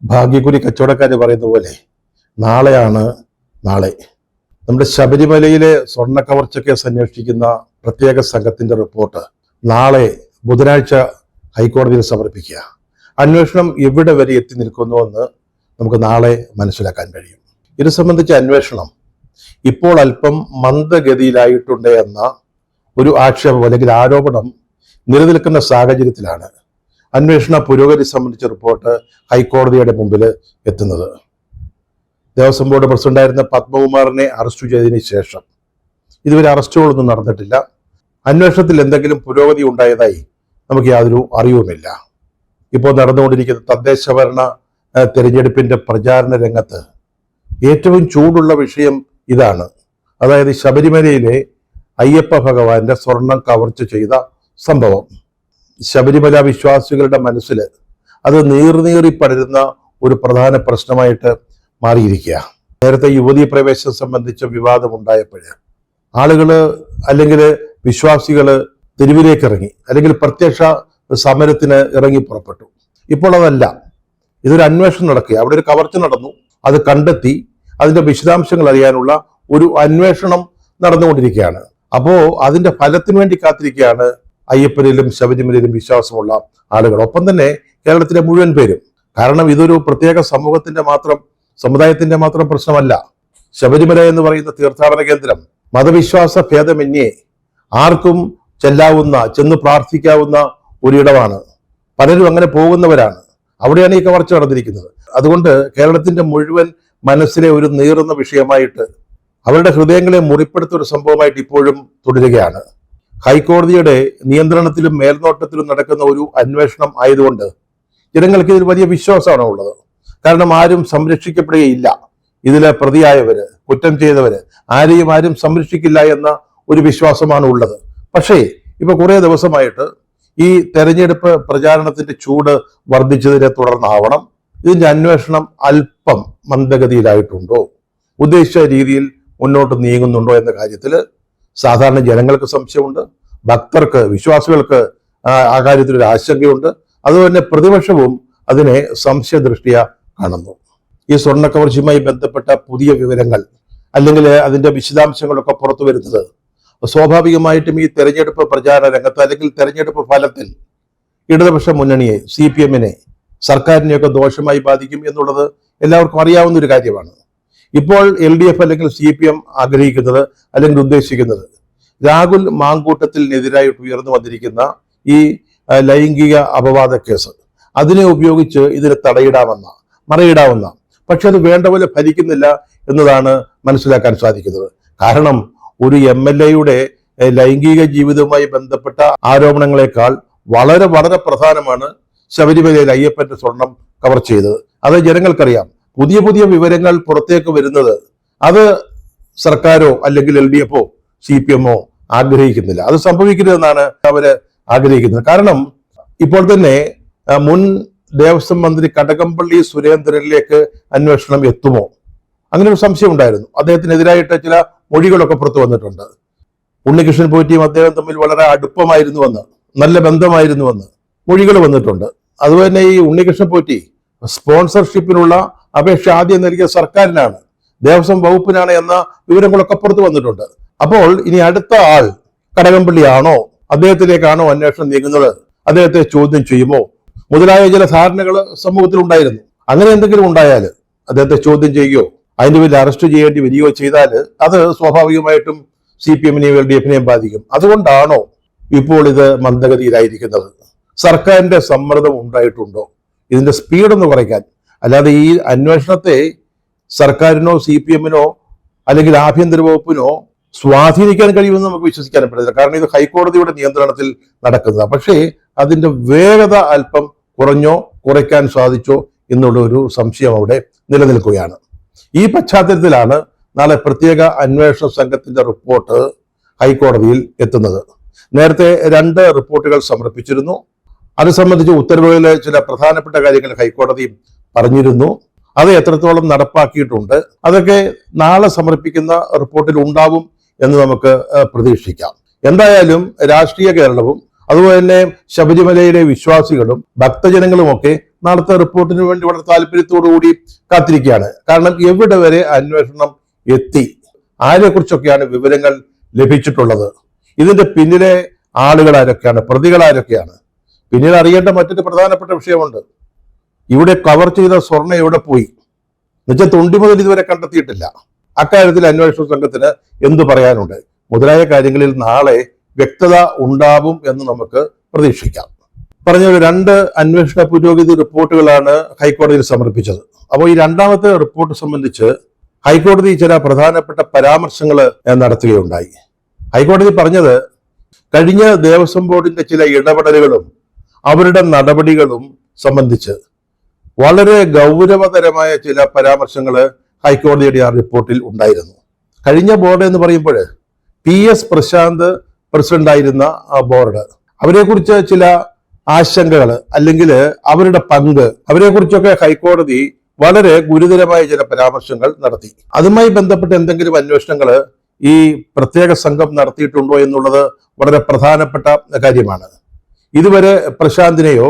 ഭാഗ്യക്കുരി കച്ചവടക്കാർ പറയുന്ന പോലെ നാളെയാണ് നാളെ. നമ്മുടെ ശബരിമലയിലെ സ്വർണ്ണ കവർച്ച കേസ് അന്വേഷിക്കുന്ന പ്രത്യേക സംഘത്തിന്റെ റിപ്പോർട്ട് നാളെ ബുധനാഴ്ച ഹൈക്കോടതിയിൽ സമർപ്പിക്കുക. അന്വേഷണം എവിടെ വരെ എത്തി നിൽക്കുന്നുവെന്ന് നമുക്ക് നാളെ മനസ്സിലാക്കാൻ കഴിയും. ഇത് സംബന്ധിച്ച അന്വേഷണം ഇപ്പോൾ അല്പം മന്ദഗതിയിലായിട്ടുണ്ട് എന്ന ഒരു ആക്ഷേപം അല്ലെങ്കിൽ ആരോപണം നിലനിൽക്കുന്ന സാഹചര്യത്തിലാണ് അന്വേഷണ പുരോഗതി സംബന്ധിച്ച റിപ്പോർട്ട് ഹൈക്കോടതിയുടെ മുമ്പിൽ എത്തുന്നത്. ദേവസ്വം ബോർഡ് പ്രസിഡന്റായിരുന്ന പത്മകുമാറിനെ അറസ്റ്റ് ചെയ്തതിന് ശേഷം ഇതുവരെ അറസ്റ്റുകളൊന്നും നടന്നിട്ടില്ല. അന്വേഷണത്തിൽ എന്തെങ്കിലും പുരോഗതി ഉണ്ടായതായി നമുക്ക് യാതൊരു അറിവുമില്ല. ഇപ്പോൾ നടന്നുകൊണ്ടിരിക്കുന്ന തദ്ദേശ ഭരണ തെരഞ്ഞെടുപ്പിന്റെ പ്രചാരണ രംഗത്ത് ഏറ്റവും ചൂടുള്ള വിഷയം ഇതാണ്. അതായത് ശബരിമലയിലെ അയ്യപ്പ ഭഗവാന്റെ സ്വർണം കവർച്ച ചെയ്ത സംഭവം. ശബരിമല വിശ്വാസികളുടെ മനസ്സിൽ അത് നീറി പടരുന്ന ഒരു പ്രധാന പ്രശ്നമായിട്ട് മാറിയിരിക്കുക. നേരത്തെ യുവതീ പ്രവേശനം സംബന്ധിച്ച വിവാദം ഉണ്ടായപ്പോൾ ആളുകള് അല്ലെങ്കിൽ വിശ്വാസികള് തെരുവിലേക്ക് ഇറങ്ങി, അല്ലെങ്കിൽ പ്രത്യക്ഷ സമരത്തിന് ഇറങ്ങി പുറപ്പെട്ടു. ഇപ്പോൾ അതല്ല, ഇതൊരു അന്വേഷണം നടക്കുക. അവിടെ ഒരു കവർച്ച നടന്നു, അത് കണ്ടെത്തി അതിന്റെ വിശദാംശങ്ങൾ അറിയാനുള്ള ഒരു അന്വേഷണം നടന്നുകൊണ്ടിരിക്കുകയാണ്. അപ്പോ അതിന്റെ ഫലത്തിന് വേണ്ടി കാത്തിരിക്കുകയാണ് അയ്യപ്പനിലും ശബരിമലയിലും വിശ്വാസമുള്ള ആളുകൾ, ഒപ്പം തന്നെ കേരളത്തിലെ മുഴുവൻ പേരും. കാരണം ഇതൊരു പ്രത്യേക സമുദായത്തിന്റെ മാത്രം പ്രശ്നമല്ല. ശബരിമല എന്ന് പറയുന്ന തീർത്ഥാടന കേന്ദ്രം മതവിശ്വാസ ഭേദമന്യേ ആർക്കും ചെന്ന് പ്രാർത്ഥിക്കാവുന്ന ഒരിടമാണ്. പലരും അങ്ങനെ പോകുന്നവരാണ്. അവിടെയാണ് ഈ കവർച്ച നടന്നിരിക്കുന്നത്. അതുകൊണ്ട് കേരളത്തിന്റെ മുഴുവൻ മനസ്സിലെ ഒരു നീറുന്ന വിഷയമായിട്ട്, അവരുടെ ഹൃദയങ്ങളെ മുറിപ്പെടുത്ത ഒരു സംഭവമായിട്ട് ഇപ്പോഴും തുടരുകയാണ്. ഹൈക്കോടതിയുടെ നിയന്ത്രണത്തിലും മേൽനോട്ടത്തിലും നടക്കുന്ന ഒരു അന്വേഷണം ആയതുകൊണ്ട് ജനങ്ങൾക്ക് ഇതിൽ വലിയ വിശ്വാസമാണ് ഉള്ളത്. കാരണം ആരും സംരക്ഷിക്കപ്പെടുകയില്ല. ഇതിലെ പ്രതിയായവര്, കുറ്റം ചെയ്തവര് ആരും സംരക്ഷിക്കില്ല എന്ന ഒരു വിശ്വാസമാണ് ഉള്ളത്. പക്ഷേ ഇപ്പൊ കുറെ ദിവസമായിട്ട് ഈ തെരഞ്ഞെടുപ്പ് പ്രചാരണത്തിന്റെ ചൂട് വർദ്ധിച്ചതിനെ തുടർന്നാവണം ഇതിന്റെ അന്വേഷണം അല്പം മന്ദഗതിയിലായിട്ടുണ്ടോ, ഉദ്ദേശിച്ച രീതിയിൽ മുന്നോട്ട് നീങ്ങുന്നുണ്ടോ എന്ന കാര്യത്തിൽ സാധാരണ ജനങ്ങൾക്ക് സംശയമുണ്ട്, ഭക്തർക്ക്, വിശ്വാസികൾക്ക് ആ കാര്യത്തിൽ ഒരു ആശങ്കയുണ്ട്. അതുപോലെ പ്രതിപക്ഷവും അതിനെ സംശയദൃഷ്ടിയ കാണുന്നു. ഈ സ്വർണ്ണ കവർച്ചയുമായി ബന്ധപ്പെട്ട പുതിയ വിവരങ്ങൾ അല്ലെങ്കിൽ അതിന്റെ വിശദാംശങ്ങളൊക്കെ പുറത്തു വരുന്നത് സ്വാഭാവികമായിട്ടും ഈ തെരഞ്ഞെടുപ്പ് പ്രചാരണ രംഗത്ത് അല്ലെങ്കിൽ തെരഞ്ഞെടുപ്പ് ഫലത്തിൽ ഇടതുപക്ഷ മുന്നണിയെ, CPM-നെ, സർക്കാരിനെയൊക്കെ ദോഷമായി ബാധിക്കും എന്നുള്ളത് എല്ലാവർക്കും അറിയാവുന്ന ഒരു കാര്യമാണ്. ഇപ്പോൾ LDF അല്ലെങ്കിൽ CPM ആഗ്രഹിക്കുന്നത് അല്ലെങ്കിൽ ഉദ്ദേശിക്കുന്നത് രാഹുൽ മാങ്കൂട്ടത്തിനെതിരായിട്ട് ഉയർന്നു വന്നിരിക്കുന്ന ഈ ലൈംഗിക അപവാദ കേസ് അതിനെ ഉപയോഗിച്ച് ഇതിന് മറയിടാവുന്ന പക്ഷെ അത് വേണ്ട പോലെ ഫലിക്കുന്നില്ല എന്നതാണ് മനസ്സിലാക്കാൻ സാധിക്കുന്നത്. കാരണം ഒരു MLA-യുടെ ലൈംഗിക ജീവിതവുമായി ബന്ധപ്പെട്ട ആരോപണങ്ങളെക്കാൾ വളരെ വളരെ പ്രധാനമാണ് ശബരിമലയിൽ അയ്യപ്പന്റെ സ്വർണം കവർ ചെയ്തത്. അത് ജനങ്ങൾക്കറിയാം. പുതിയ വിവരങ്ങൾ പുറത്തേക്ക് വരുന്നത് അത് സർക്കാരോ അല്ലെങ്കിൽ LDF-ഓ CPM-ഓ ആഗ്രഹിക്കുന്നില്ല. അത് സംഭവിക്കരുതെന്നാണ് അവര് ആഗ്രഹിക്കുന്നത്. കാരണം ഇപ്പോൾ തന്നെ മുൻ ദേവസ്വം മന്ത്രി കടകംപള്ളി സുരേന്ദ്രനിലേക്ക് അന്വേഷണം എത്തുമോ, അങ്ങനെ ഒരു സംശയം ഉണ്ടായിരുന്നു. അദ്ദേഹത്തിനെതിരായിട്ട് ചില മൊഴികളൊക്കെ പുറത്തു വന്നിട്ടുണ്ട്. ഉണ്ണികൃഷ്ണൻ പോറ്റിയും അദ്ദേഹം തമ്മിൽ വളരെ അടുപ്പമായിരുന്നുവെന്ന്, നല്ല ബന്ധമായിരുന്നുവെന്ന് മൊഴികൾ വന്നിട്ടുണ്ട്. അതുപോലെ തന്നെ ഈ ഉണ്ണികൃഷ്ണൻ പോറ്റി സ്പോൺസർഷിപ്പിനുള്ള അപേക്ഷ ആദ്യം നൽകിയ സർക്കാരിനാണ്, ദേവസ്വം വകുപ്പിനാണ് എന്ന വിവരങ്ങളൊക്കെ പുറത്തു വന്നിട്ടുണ്ട്. അപ്പോൾ ഇനി അടുത്ത ആൾ കടകംപള്ളിയാണോ, അദ്ദേഹത്തിലേക്കാണോ അന്വേഷണം നീങ്ങുന്നത്, അദ്ദേഹത്തെ ചോദ്യം ചെയ്യുമോ മുതലായ ചില ധാരണകൾ സമൂഹത്തിൽ ഉണ്ടായിരുന്നു. അങ്ങനെ എന്തെങ്കിലും ഉണ്ടായാൽ അദ്ദേഹത്തെ ചോദ്യം ചെയ്യുകയോ അതിന്റെ പേരിൽ അറസ്റ്റ് ചെയ്യേണ്ടി വരികയോ ചെയ്താൽ അത് സ്വാഭാവികമായിട്ടും CPM-നെയും LDF-നെയും ബാധിക്കും. അതുകൊണ്ടാണോ ഇപ്പോൾ ഇത് മന്ദഗതിയിലായിരിക്കുന്നത്? സർക്കാരിന്റെ സമ്മർദ്ദം ഉണ്ടായിട്ടുണ്ടോ ഇതിന്റെ സ്പീഡൊന്ന് കുറയ്ക്കാൻ? അല്ലാതെ ഈ അന്വേഷണത്തെ സർക്കാരിനോ CPM-നോ അല്ലെങ്കിൽ ആഭ്യന്തര വകുപ്പിനോ സ്വാധീനിക്കാൻ കഴിയുമെന്ന് നമുക്ക് വിശ്വസിക്കാൻ പറ്റില്ല. കാരണം ഇത് ഹൈക്കോടതിയുടെ നിയന്ത്രണത്തിൽ നടക്കുന്നതാണ്. പക്ഷേ അതിന്റെ വേഗത അല്പം കുറയ്ക്കാൻ സാധിച്ചോ എന്നുള്ള ഒരു സംശയം അവിടെ നിലനിൽക്കുകയാണ്. ഈ പശ്ചാത്തലത്തിലാണ് നാളെ പ്രത്യേക അന്വേഷണ സംഘത്തിന്റെ റിപ്പോർട്ട് ഹൈക്കോടതിയിൽ എത്തുന്നത്. നേരത്തെ 2 റിപ്പോർട്ടുകൾ സമർപ്പിച്ചിരുന്നു. അത് സംബന്ധിച്ച് ഉത്തരവുകളിലെ ചില പ്രധാനപ്പെട്ട കാര്യങ്ങൾ ഹൈക്കോടതി പറഞ്ഞിരുന്നു. അത് എത്രത്തോളം നടപ്പാക്കിയിട്ടുണ്ട് അതൊക്കെ നാളെ സമർപ്പിക്കുന്ന റിപ്പോർട്ടിൽ ഉണ്ടാവും എന്ന് നമുക്ക് പ്രതീക്ഷിക്കാം. എന്തായാലും രാഷ്ട്രീയ കേരളവും അതുപോലെ തന്നെ ശബരിമലയിലെ വിശ്വാസികളും ഭക്തജനങ്ങളുമൊക്കെ നാളത്തെ റിപ്പോർട്ടിന് വേണ്ടി വളരെ താല്പര്യത്തോടു കൂടി കാത്തിരിക്കുകയാണ്. കാരണം എവിടെ വരെ അന്വേഷണം എത്തി, ആരെക്കുറിച്ചൊക്കെയാണ് വിവരങ്ങൾ ലഭിച്ചിട്ടുള്ളത്, ഇതിന്റെ പിന്നിലെ ആളുകൾ ആരൊക്കെയാണ്, പ്രതികൾ ആരൊക്കെയാണ്. പിന്നീട് അറിയേണ്ട മറ്റൊരു പ്രധാനപ്പെട്ട വിഷയമുണ്ട്. ഇവിടെ കവർ ചെയ്ത സ്വർണ്ണം എവിടെ പോയി എന്നുവെച്ചാൽ തൊണ്ടി മുതൽ ഇതുവരെ കണ്ടെത്തിയിട്ടില്ല. അക്കാര്യത്തിൽ അന്വേഷണ സംഘത്തിന് എന്തു പറയാനുണ്ട് മുതലായ കാര്യങ്ങളിൽ നാളെ വ്യക്തത ഉണ്ടാവും എന്ന് നമുക്ക് പ്രതീക്ഷിക്കാം. പറഞ്ഞ ഒരു 2 അന്വേഷണ പുരോഗതി റിപ്പോർട്ടുകളാണ് ഹൈക്കോടതിയിൽ സമർപ്പിച്ചത്. അപ്പോൾ ഈ രണ്ടാമത്തെ റിപ്പോർട്ട് സംബന്ധിച്ച് ഹൈക്കോടതി ചില പ്രധാനപ്പെട്ട പരാമർശങ്ങൾ നടത്തുകയുണ്ടായി. ഹൈക്കോടതി പറഞ്ഞത് കഴിഞ്ഞ ദേവസ്വം ബോർഡിന്റെ ചില ഇടപെടലുകളും അവരുടെ നടപടികളും സംബന്ധിച്ച് വളരെ ഗൗരവതരമായ ചില പരാമർശങ്ങൾ ഹൈക്കോടതിയുടെ ആ റിപ്പോർട്ടിൽ ഉണ്ടായിരുന്നു. കഴിഞ്ഞ ബോർഡ് എന്ന് പറയുമ്പോൾ PS പ്രശാന്ത് പ്രസിഡന്റായിരുന്ന ആ ബോർഡ്, അവരെക്കുറിച്ച് ചില ആശങ്കകൾ അല്ലെങ്കിൽ അവരുടെ പങ്ക്, അവരെക്കുറിച്ചൊക്കെ ഹൈക്കോടതി വളരെ ഗുരുതരമായ ചില പരാമർശങ്ങൾ നടത്തി. അതുമായി ബന്ധപ്പെട്ട് എന്തെങ്കിലും അന്വേഷണങ്ങൾ ഈ പ്രത്യേക സംഘം നടത്തിയിട്ടുണ്ടോ എന്നുള്ളത് വളരെ പ്രധാനപ്പെട്ട കാര്യമാണ്. ഇതുവരെ പ്രശാന്തിനെയോ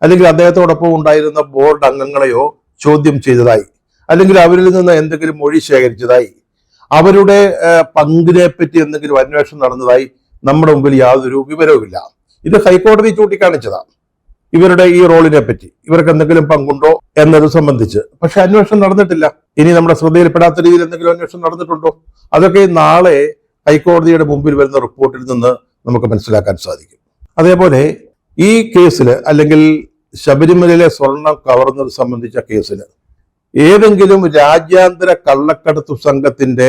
അല്ലെങ്കിൽ അദ്ദേഹത്തോടൊപ്പം ഉണ്ടായിരുന്ന ബോർഡ് അംഗങ്ങളെയോ ചോദ്യം ചെയ്തതായി അല്ലെങ്കിൽ അവരിൽ നിന്ന് എന്തെങ്കിലും മൊഴി ശേഖരിച്ചതായി, അവരുടെ പങ്കിനെ പറ്റി എന്തെങ്കിലും അന്വേഷണം നടന്നതായി നമ്മുടെ മുമ്പിൽ യാതൊരു വിവരവുമില്ല. ഇത് ഹൈക്കോടതി ചൂണ്ടിക്കാണിച്ചതാണ് ഇവരുടെ ഈ റോളിനെ പറ്റി, ഇവർക്ക് എന്തെങ്കിലും പങ്കുണ്ടോ എന്നത് സംബന്ധിച്ച്. പക്ഷെ അന്വേഷണം നടന്നിട്ടില്ല. ഇനി നമ്മുടെ ശ്രദ്ധയിൽപ്പെടാത്ത രീതിയിൽ എന്തെങ്കിലും അന്വേഷണം നടന്നിട്ടുണ്ടോ, അതൊക്കെ നാളെ ഹൈക്കോടതിയുടെ മുമ്പിൽ വരുന്ന റിപ്പോർട്ടിൽ നിന്ന് നമുക്ക് മനസ്സിലാക്കാൻ സാധിക്കും. അതേപോലെ ഈ കേസിൽ അല്ലെങ്കിൽ ശബരിമലയിലെ സ്വർണം കവർന്നത് സംബന്ധിച്ച കേസിൽ ഏതെങ്കിലും രാജ്യാന്തര കള്ളക്കടത്തു സംഘത്തിന്റെ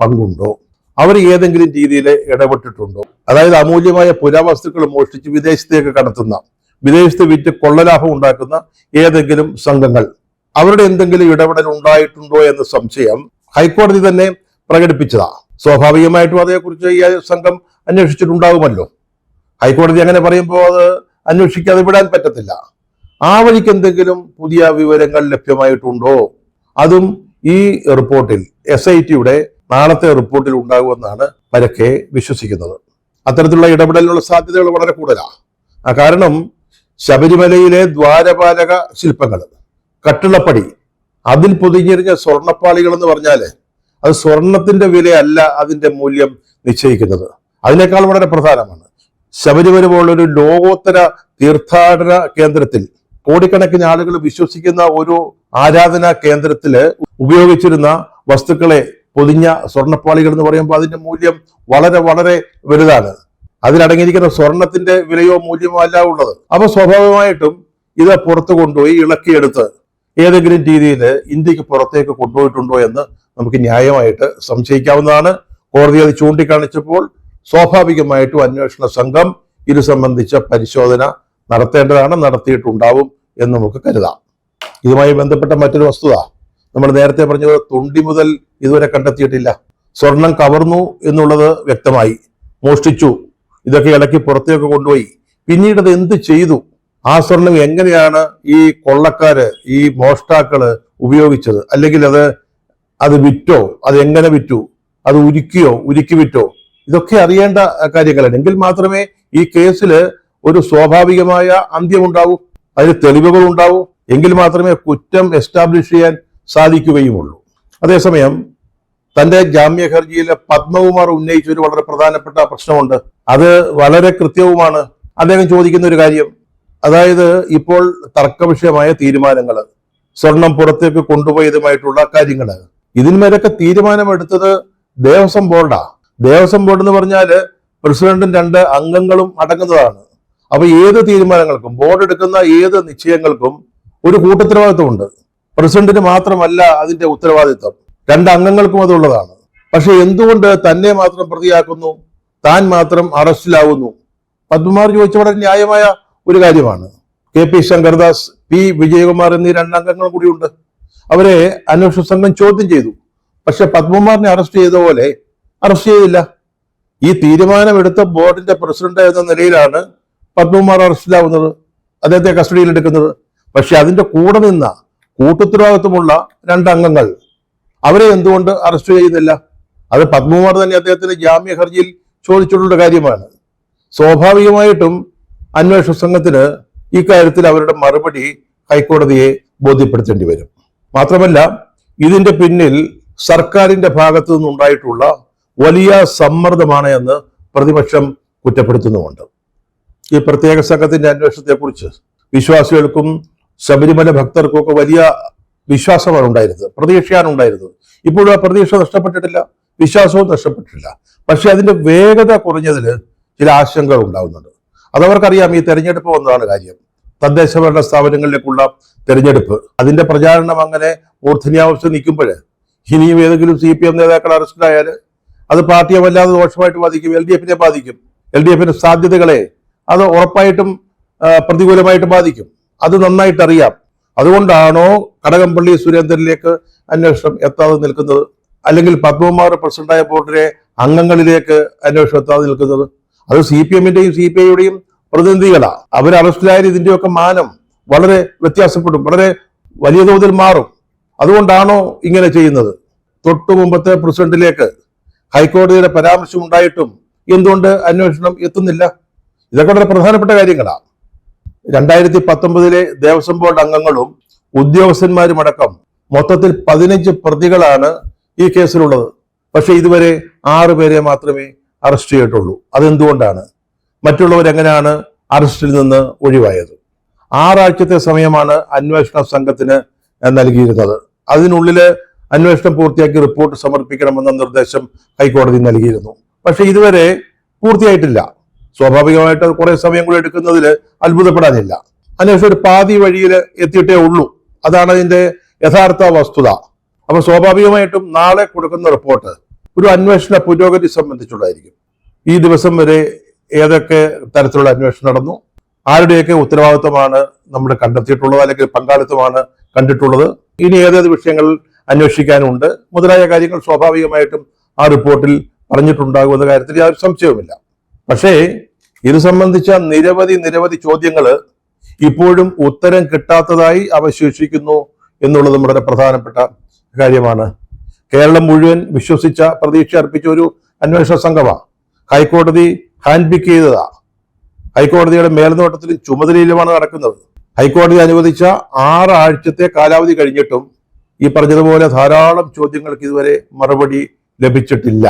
പങ്കുണ്ടോ, അവർ ഏതെങ്കിലും രീതിയിൽ ഇടപെട്ടിട്ടുണ്ടോ, അതായത് അമൂല്യമായ പുരാവസ്തുക്കൾ മോഷ്ടിച്ച് വിദേശത്തേക്ക് കടത്തുന്ന, വിദേശത്ത് വിറ്റ് കൊള്ളലാഭം ഉണ്ടാക്കുന്ന ഏതെങ്കിലും സംഘങ്ങൾ, അവരുടെ എന്തെങ്കിലും ഇടപെടൽ ഉണ്ടായിട്ടുണ്ടോ എന്ന സംശയം ഹൈക്കോടതി തന്നെ പ്രകടിപ്പിച്ചതാ. സ്വാഭാവികമായിട്ടും അതേക്കുറിച്ച് ഈ സംഘം അന്വേഷിച്ചിട്ടുണ്ടാകുമല്ലോ. ഹൈക്കോടതി അങ്ങനെ പറയുമ്പോൾ അത് അന്വേഷിക്കാതെ വിടാൻ പറ്റത്തില്ല. ആ വഴിക്ക് എന്തെങ്കിലും പുതിയ വിവരങ്ങൾ ലഭ്യമായിട്ടുണ്ടോ, അതും ഈ റിപ്പോർട്ടിൽ SITയുടെ നാളത്തെ റിപ്പോർട്ടിൽ ഉണ്ടാകുമെന്നാണ് പരക്കെ വിശ്വസിക്കുന്നത്. അത്തരത്തിലുള്ള ഇടപെടലിനുള്ള സാധ്യതകൾ വളരെ കൂടുതലാണ്. കാരണം ശബരിമലയിലെ ദ്വാരപാലക ശില്പങ്ങൾ, കട്ടിളപ്പടി, അതിൽ പൊതിഞ്ഞിരിഞ്ഞ സ്വർണ്ണപ്പാളികൾ എന്ന് പറഞ്ഞാൽ അത് സ്വർണത്തിന്റെ വിലയല്ല അതിന്റെ മൂല്യം നിശ്ചയിക്കുന്നത്, അതിനേക്കാൾ വളരെ പ്രധാനമാണ്. ശബരിമല പോലൊരു ലോകോത്തര തീർത്ഥാടന കേന്ദ്രത്തിൽ കോടിക്കണക്കിന് ആളുകൾ വിശ്വസിക്കുന്ന ഒരു ആരാധനാ കേന്ദ്രത്തില് ഉപയോഗിച്ചിരുന്ന വസ്തുക്കളെ പൊതിഞ്ഞ സ്വർണ്ണപ്പാളികൾ എന്ന് പറയുമ്പോൾ അതിന്റെ മൂല്യം വളരെ വളരെ വലുതാണ്. അതിലടങ്ങിയിരിക്കുന്ന സ്വർണത്തിന്റെ വിലയോ മൂല്യമോ അല്ല ഉള്ളത്. അപ്പൊ സ്വാഭാവികമായിട്ടും ഇത് പുറത്തു കൊണ്ടുപോയി ഇളക്കിയെടുത്ത് ഏതെങ്കിലും രീതിയിൽ ഇന്ത്യക്ക് പുറത്തേക്ക് കൊണ്ടുപോയിട്ടുണ്ടോ എന്ന് നമുക്ക് ന്യായമായിട്ട് സംശയിക്കാവുന്നതാണ്. കോടതി അത് ചൂണ്ടിക്കാണിച്ചപ്പോൾ സ്വാഭാവികമായിട്ടും അന്വേഷണ സംഘം ഇത് സംബന്ധിച്ച പരിശോധന നടത്തേണ്ടതാണ്, നടത്തിയിട്ടുണ്ടാവും എന്ന് നമുക്ക് കരുതാം. ഇതുമായി ബന്ധപ്പെട്ട മറ്റൊരു വസ്തുത നമ്മൾ നേരത്തെ പറഞ്ഞത് തൊണ്ടി മുതൽ ഇതുവരെ കണ്ടെത്തിയിട്ടില്ല. സ്വർണം കവർന്നു എന്നുള്ളത് വ്യക്തമായി, മോഷ്ടിച്ചു, ഇതൊക്കെ ഇളക്കി പുറത്തേക്ക് കൊണ്ടുപോയി. പിന്നീട് അത് എന്ത് ചെയ്തു, ആ സ്വർണം എങ്ങനെയാണ് ഈ കൊള്ളക്കാര്, ഈ മോഷ്ടാക്കള് ഉപയോഗിച്ചത്, അല്ലെങ്കിൽ അത് വിറ്റോ, അത് എങ്ങനെ വിറ്റു, അത് ഉരുക്കി വിറ്റോ, ഇതൊക്കെ അറിയേണ്ട കാര്യങ്ങളാണ്. എങ്കിൽ മാത്രമേ ഈ കേസിൽ ഒരു സ്വാഭാവികമായ അന്ത്യമുണ്ടാവൂ, അതിന് തെളിവുകൾ ഉണ്ടാവൂ, എങ്കിൽ മാത്രമേ കുറ്റം എസ്റ്റാബ്ലിഷ് ചെയ്യാൻ സാധിക്കുകയുമുള്ളൂ. അതേസമയം തന്റെ ജാമ്യ ഹർജിയിൽ പത്മകുമാർ ഉന്നയിച്ച ഒരു വളരെ പ്രധാനപ്പെട്ട പ്രശ്നമുണ്ട്. അത് വളരെ കൃത്യവുമാണ്. അദ്ദേഹം ചോദിക്കുന്ന ഒരു കാര്യം, അതായത് ഇപ്പോൾ തർക്കവിഷയമായ തീരുമാനങ്ങൾ, സ്വർണം പുറത്തേക്ക് കൊണ്ടുപോയതുമായിട്ടുള്ള കാര്യങ്ങൾ, ഇതിന്മേലൊക്കെ തീരുമാനമെടുത്തത് ദേവസ്വം ബോർഡാ. ദേവസ്വം ബോർഡ് എന്ന് പറഞ്ഞാൽ പ്രസിഡന്റും 2 അംഗങ്ങളും അടങ്ങുന്നതാണ്. അപ്പൊ ഏത് തീരുമാനങ്ങൾക്കും, ബോർഡ് എടുക്കുന്ന ഏത് നിശ്ചയങ്ങൾക്കും ഒരു കൂട്ടുത്തരവാദിത്വമുണ്ട്. പ്രസിഡന്റിന് മാത്രമല്ല അതിന്റെ ഉത്തരവാദിത്വം, 2 അംഗങ്ങൾക്കും അതുള്ളതാണ്. പക്ഷെ എന്തുകൊണ്ട് തന്നെ മാത്രം പ്രതിയാക്കുന്നു, താൻ മാത്രം അറസ്റ്റിലാവുന്നു? പത്മകുമാർ ചോദിച്ച വളരെ ന്യായമായ ഒരു കാര്യമാണ്. KP ശങ്കർദാസ്, P വിജയകുമാർ എന്നീ 2 അംഗങ്ങൾ കൂടിയുണ്ട്. അവരെ അന്വേഷണ സംഘം ചോദ്യം ചെയ്തു. പക്ഷെ പത്മകുമാറിനെ അറസ്റ്റ് ചെയ്ത പോലെ അറസ്റ്റ് ചെയ്തില്ല. ഈ തീരുമാനമെടുത്ത ബോർഡിന്റെ പ്രസിഡന്റ് എന്ന നിലയിലാണ് പത്മകുമാർ അറസ്റ്റിലാവുന്നത്, അദ്ദേഹത്തെ കസ്റ്റഡിയിൽ എടുക്കുന്നത്. പക്ഷെ അതിന്റെ കൂടെ നിന്ന കൂട്ടുത്തരവാദിത്വമുള്ള 2 അംഗങ്ങൾ, അവരെ എന്തുകൊണ്ട് അറസ്റ്റ് ചെയ്യുന്നില്ല? അത് പത്മകുമാർ തന്നെ അദ്ദേഹത്തിന്റെ ജാമ്യ ഹർജിയിൽ ചോദിച്ചിട്ടുള്ള കാര്യമാണ്. സ്വാഭാവികമായിട്ടും അന്വേഷണ സംഘത്തിന് ഇക്കാര്യത്തിൽ അവരുടെ മറുപടി ഹൈക്കോടതിയെ ബോധ്യപ്പെടുത്തേണ്ടി വരും. മാത്രമല്ല, ഇതിന്റെ പിന്നിൽ സർക്കാരിന്റെ ഭാഗത്തു നിന്നുണ്ടായിട്ടുള്ള വലിയ സമ്മർദ്ദമാണ് എന്ന് പ്രതിപക്ഷം കുറ്റപ്പെടുത്തുന്നുമുണ്ട്. ഈ പ്രത്യേക സംഘത്തിന്റെ അന്വേഷണത്തെക്കുറിച്ച് വിശ്വാസികൾക്കും ശബരിമല ഭക്തർക്കും ഒക്കെ വലിയ വിശ്വാസമാണ് ഉണ്ടായിരുന്നത്, പ്രതീക്ഷയാണ് ഉണ്ടായിരുന്നത്. ഇപ്പോഴും ആ പ്രതീക്ഷ നഷ്ടപ്പെട്ടിട്ടില്ല, വിശ്വാസവും നഷ്ടപ്പെട്ടിട്ടില്ല. പക്ഷെ അതിന്റെ വേഗത കുറഞ്ഞതിൽ ചില ആശങ്കകൾ ഉണ്ടാകുന്നുണ്ട്. അതവർക്കറിയാം. ഈ തെരഞ്ഞെടുപ്പ് വന്നതാണ് കാര്യം. തദ്ദേശ ഭരണ സ്ഥാപനങ്ങളിലേക്കുള്ള തെരഞ്ഞെടുപ്പ്, അതിന്റെ പ്രചാരണം അങ്ങനെ മൂർധന്യാവസ്ഥ നിൽക്കുമ്പോൾ ഇനിയും ഏതെങ്കിലും CPM നേതാക്കൾ അറസ്റ്റിലായാൽ അത് പാർട്ടിയെ വല്ലാതെ ദോഷമായിട്ട് ബാധിക്കും, LDFനെ ബാധിക്കും. LDFന്റെ സാധ്യതകളെ അത് ഉറപ്പായിട്ടും പ്രതികൂലമായിട്ട് ബാധിക്കും. അത് നന്നായിട്ട് അറിയാം. അതുകൊണ്ടാണോ കടകംപള്ളി സുരേന്ദ്രനിലേക്ക് അന്വേഷണം എത്താതെ നിൽക്കുന്നത്? അല്ലെങ്കിൽ പത്മകുമാർ പ്രസിഡന്റായ ബോർഡിലെ അംഗങ്ങളിലേക്ക് അന്വേഷണം എത്താതെ നിൽക്കുന്നത്? അത് CPMന്റെയും CPIയുടെയും പ്രതിനിധികളാ. അവർ അറസ്റ്റിലായാൽ ഇതിന്റെയൊക്കെ മാനം വളരെ വ്യത്യാസപ്പെടും, വളരെ വലിയ തോതിൽ മാറും. അതുകൊണ്ടാണോ ഇങ്ങനെ ചെയ്യുന്നത്? തൊട്ടു മുമ്പത്തെ പ്രസിഡന്റിലേക്ക് ഹൈക്കോടതിയുടെ പരാമർശം ഉണ്ടായിട്ടും എന്തുകൊണ്ട് അന്വേഷണം എത്തുന്നില്ല? ഇതൊക്കെ വളരെ പ്രധാനപ്പെട്ട കാര്യങ്ങളാണ്. 2019 ദേവസ്വം ബോർഡ് അംഗങ്ങളും ഉദ്യോഗസ്ഥന്മാരുമടക്കം മൊത്തത്തിൽ 15 പ്രതികളാണ് ഈ കേസിലുള്ളത്. പക്ഷെ ഇതുവരെ 6 പേരെ മാത്രമേ അറസ്റ്റ് ചെയ്തിട്ടുള്ളൂ. അതെന്തുകൊണ്ടാണ്? മറ്റുള്ളവരെങ്ങനെയാണ് അറസ്റ്റിൽ നിന്ന് ഒഴിവായത്? 6 ആഴ്ചത്തെ സമയമാണ് അന്വേഷണ സംഘത്തിന് നൽകിയിരുന്നത്. അതിനുള്ളിൽ അന്വേഷണം പൂർത്തിയാക്കി റിപ്പോർട്ട് സമർപ്പിക്കണമെന്ന നിർദ്ദേശം ഹൈക്കോടതി നൽകിയിരുന്നു. പക്ഷെ ഇതുവരെ പൂർത്തിയായിട്ടില്ല. സ്വാഭാവികമായിട്ട് കുറെ സമയം കൂടി എടുക്കുന്നതിൽ അത്ഭുതപ്പെടാനില്ല. അന്വേഷണം ഒരു പാതി വഴിയിൽ എത്തിയിട്ടേ ഉള്ളൂ. അതാണ് അതിന്റെ യഥാർത്ഥ വസ്തുത. അപ്പൊ സ്വാഭാവികമായിട്ടും നാളെ കൊടുക്കുന്ന റിപ്പോർട്ട് ഒരു അന്വേഷണ പുരോഗതി സംബന്ധിച്ചുള്ളതായിരിക്കും. ഈ ദിവസം വരെ ഏതൊക്കെ തരത്തിലുള്ള അന്വേഷണം നടന്നു, ആരുടെയൊക്കെ ഉത്തരവാദിത്വമാണ് നമ്മൾ കണ്ടെത്തിയിട്ടുള്ളത്, അല്ലെങ്കിൽ പങ്കാളിത്തമാണ് കണ്ടിട്ടുള്ളത്, ഇനി ഏതേത് വിഷയങ്ങൾ അന്വേഷിക്കാനുണ്ട് മുതലായ കാര്യങ്ങൾ സ്വാഭാവികമായിട്ടും ആ റിപ്പോർട്ടിൽ പറഞ്ഞിട്ടുണ്ടാകുമെന്ന കാര്യത്തിൽ യാതൊരു സംശയവുമില്ല. പക്ഷേ ഇത് സംബന്ധിച്ച നിരവധി ചോദ്യങ്ങൾ ഇപ്പോഴും ഉത്തരം കിട്ടാത്തതായി അവശേഷിക്കുന്നു എന്നുള്ളത് വളരെ പ്രധാനപ്പെട്ട കാര്യമാണ്. കേരളം മുഴുവൻ വിശ്വസിച്ച പ്രതീക്ഷ അർപ്പിച്ച ഒരു അന്വേഷണ സംഘമാണ്. ഹൈക്കോടതി ഹാൻഡ് പിക്ക് ചെയ്തതാ. ഹൈക്കോടതിയുടെ മേൽനോട്ടത്തിലും ചുമതലയിലുമാണ് നടക്കുന്നത്. ഹൈക്കോടതി അനുവദിച്ച 6 ആഴ്ചത്തെ കാലാവധി കഴിഞ്ഞിട്ടും ഈ പറഞ്ഞതുപോലെ ധാരാളം ചോദ്യങ്ങൾക്ക് ഇതുവരെ മറുപടി ലഭിച്ചിട്ടില്ല.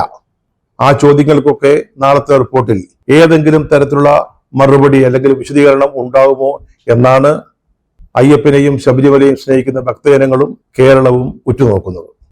ആ ചോദ്യങ്ങൾക്കൊക്കെ നാളത്തെ റിപ്പോർട്ടിൽ ഏതെങ്കിലും തരത്തിലുള്ള മറുപടി അല്ലെങ്കിൽ വിശദീകരണം ഉണ്ടാകുമോ എന്നാണ് അയ്യപ്പനെയും ശബരിമലയും സ്നേഹിക്കുന്ന ഭക്തജനങ്ങളും കേരളവും ഉറ്റുനോക്കുന്നത്.